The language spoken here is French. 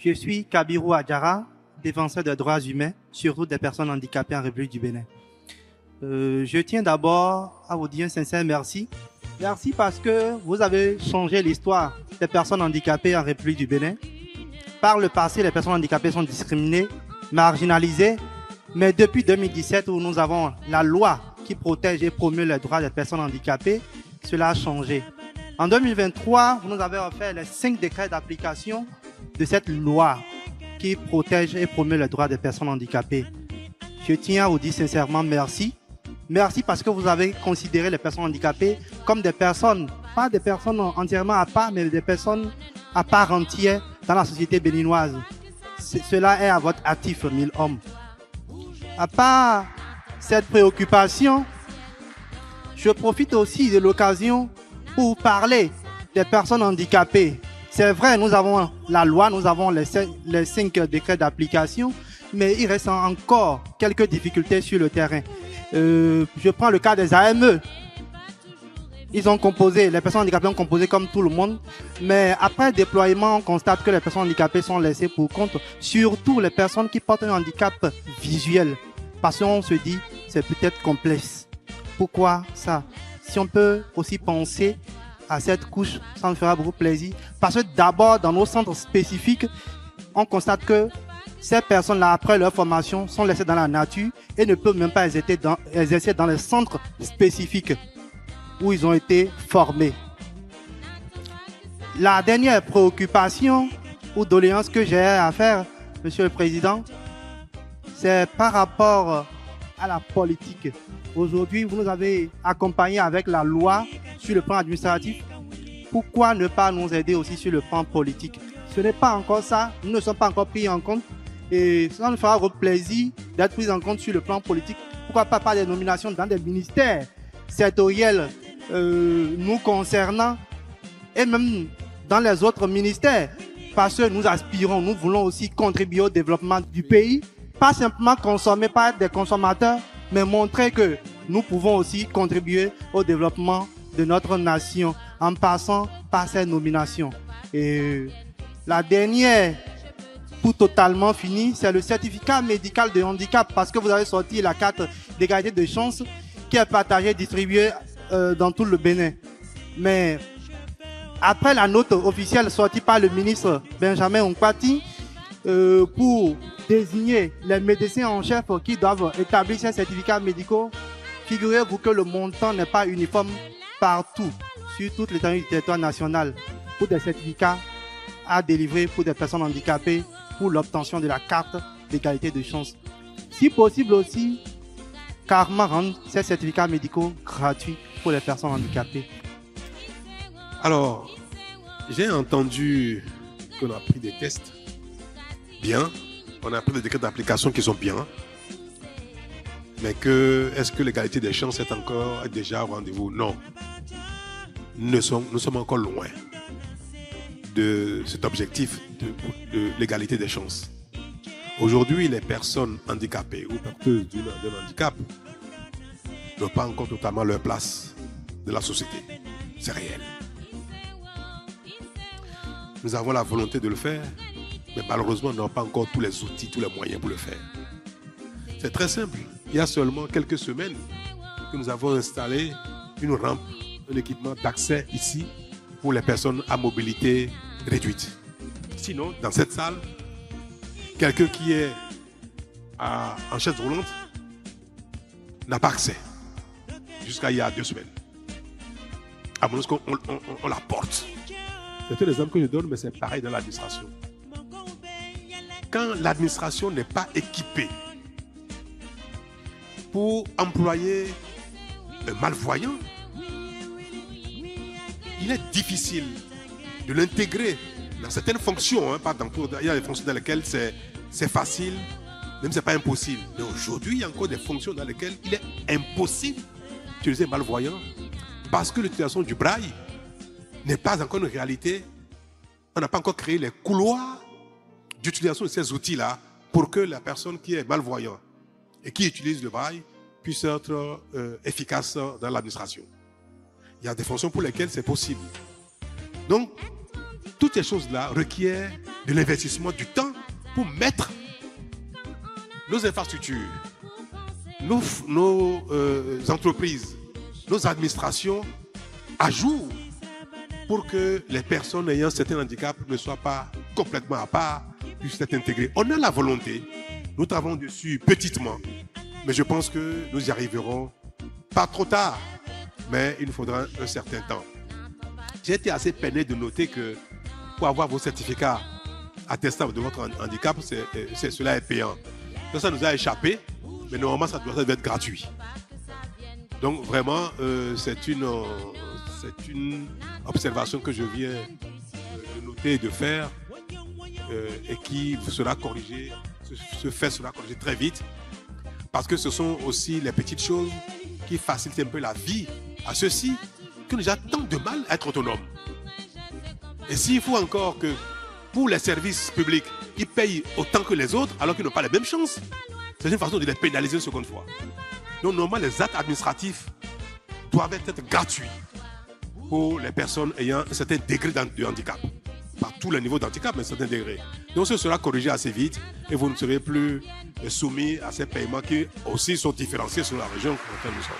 Je suis Kabirou Adjara, défenseur des droits humains, surtout des personnes handicapées en République du Bénin. Je tiens d'abord à vous dire un sincère merci. Merci parce que vous avez changé l'histoire des personnes handicapées en République du Bénin. Par le passé, les personnes handicapées sont discriminées, marginalisées, mais depuis 2017 où nous avons la loi qui protège et promeut les droits des personnes handicapées, cela a changé. En 2023, vous nous avez offert les 5 décrets d'application de cette loi qui protège et promeut les droits des personnes handicapées. Je tiens à vous dire sincèrement merci. Merci parce que vous avez considéré les personnes handicapées comme des personnes, pas des personnes entièrement à part, mais des personnes à part entière dans la société béninoise. Cela est à votre actif, 1000 hommes. À part cette préoccupation, je profite aussi de l'occasion pour parler des personnes handicapées. C'est vrai, nous avons la loi, nous avons les 5 décrets d'application, mais il reste encore quelques difficultés sur le terrain. Je prends le cas des AME. Ils ont composé, les personnes handicapées ont composé comme tout le monde, mais après déploiement, on constate que les personnes handicapées sont laissées pour compte, surtout les personnes qui portent un handicap visuel. Parce qu'on se dit, c'est peut-être complexe. Pourquoi ça? Si on peut aussi penser à cette couche, ça me fera beaucoup plaisir. Parce que d'abord, dans nos centres spécifiques, on constate que ces personnes-là, après leur formation, sont laissées dans la nature et ne peuvent même pas exercer dans les centres spécifiques où ils ont été formés. La dernière préoccupation ou doléance que j'ai à faire, Monsieur le Président, c'est par rapport à la politique. Aujourd'hui, vous nous avez accompagnés avec la loi sur le plan administratif. Pourquoi ne pas nous aider aussi sur le plan politique? Ce n'est pas encore ça, nous ne sommes pas encore pris en compte et ça nous fera plaisir d'être pris en compte sur le plan politique. Pourquoi pas des nominations dans des ministères sectoriels nous concernant et même dans les autres ministères, parce que nous aspirons, nous voulons aussi contribuer au développement du pays, pas simplement consommer, pas être des consommateurs, mais montrer que nous pouvons aussi contribuer au développement de notre nation en passant par ces nominations. Et la dernière, pour totalement finir, c'est le certificat médical de handicap, parce que vous avez sorti la carte d'égalité de chance qui est partagée, distribuée dans tout le Bénin. Mais après la note officielle sortie par le ministre Benjamin Onkwati pour désigner les médecins en chef qui doivent établir ces certificats médicaux, figurez-vous que le montant n'est pas uniforme partout sur toute l'étendue du territoire national pour des certificats à délivrer pour des personnes handicapées pour l'obtention de la carte d'égalité de chance. Si possible aussi, carrément rendre ces certificats médicaux gratuits pour les personnes handicapées. Alors, j'ai entendu qu'on a pris des tests bien, on a pris des décrets d'application qui sont bien, mais est-ce que l'égalité des chances est encore déjà au rendez-vous? Non. Nous sommes encore loin de cet objectif de l'égalité des chances. Aujourd'hui, les personnes handicapées ou porteuses d'un handicap n'ont pas encore totalement leur place de la société. C'est réel. Nous avons la volonté de le faire, mais malheureusement, nous n'avons pas encore tous les outils, tous les moyens pour le faire. C'est très simple. Il y a seulement quelques semaines que nous avons installé une rampe, un équipement d'accès ici pour les personnes à mobilité réduite. Sinon, dans cette salle, quelqu'un qui est en chaise roulante n'a pas accès jusqu'à il y a 2 semaines. À moins qu'on la porte. C'est un exemple que je donne, mais c'est pareil dans l'administration. Quand l'administration n'est pas équipée pour employer un malvoyant, il est difficile de l'intégrer dans certaines fonctions. Pas dans tout, il y a des fonctions dans lesquelles c'est facile, même si ce n'est pas impossible. Mais aujourd'hui, il y a encore des fonctions dans lesquelles il est impossible d'utiliser un malvoyant parce que l'utilisation du braille n'est pas encore une réalité. On n'a pas encore créé les couloirs d'utilisation de ces outils-là pour que la personne qui est malvoyante et qui utilise le braille puisse être efficace dans l'administration. Il y a des fonctions pour lesquelles c'est possible. Donc, toutes ces choses-là requièrent de l'investissement, du temps pour mettre nos infrastructures, nos entreprises, nos administrations à jour pour que les personnes ayant certains handicaps ne soient pas complètement à part, puissent être intégrées. On a la volonté, nous travaillons dessus petitement, mais je pense que nous y arriverons pas trop tard, mais il nous faudra un certain temps. J'ai été assez peiné de noter que pour avoir vos certificats attestant de votre handicap, cela est payant. Donc ça nous a échappé, mais normalement ça doit être gratuit. Donc vraiment, c'est une observation que je viens de noter et de faire et qui sera corrigée, sera corrigée très vite, parce que ce sont aussi les petites choses qui facilitent un peu la vie à ceux-ci qui ont déjà tant de mal à être autonomes. Et s'il faut encore que pour les services publics, ils payent autant que les autres alors qu'ils n'ont pas les mêmes chances, c'est une façon de les pénaliser une seconde fois. Donc normalement, les actes administratifs doivent être gratuits pour les personnes ayant un certain degré de handicap. Pas tous les niveaux d'handicap, mais un certain degré. Donc ce sera corrigé assez vite et vous ne serez plus soumis à ces paiements qui aussi sont différenciés sur la région dans laquelle nous sommes.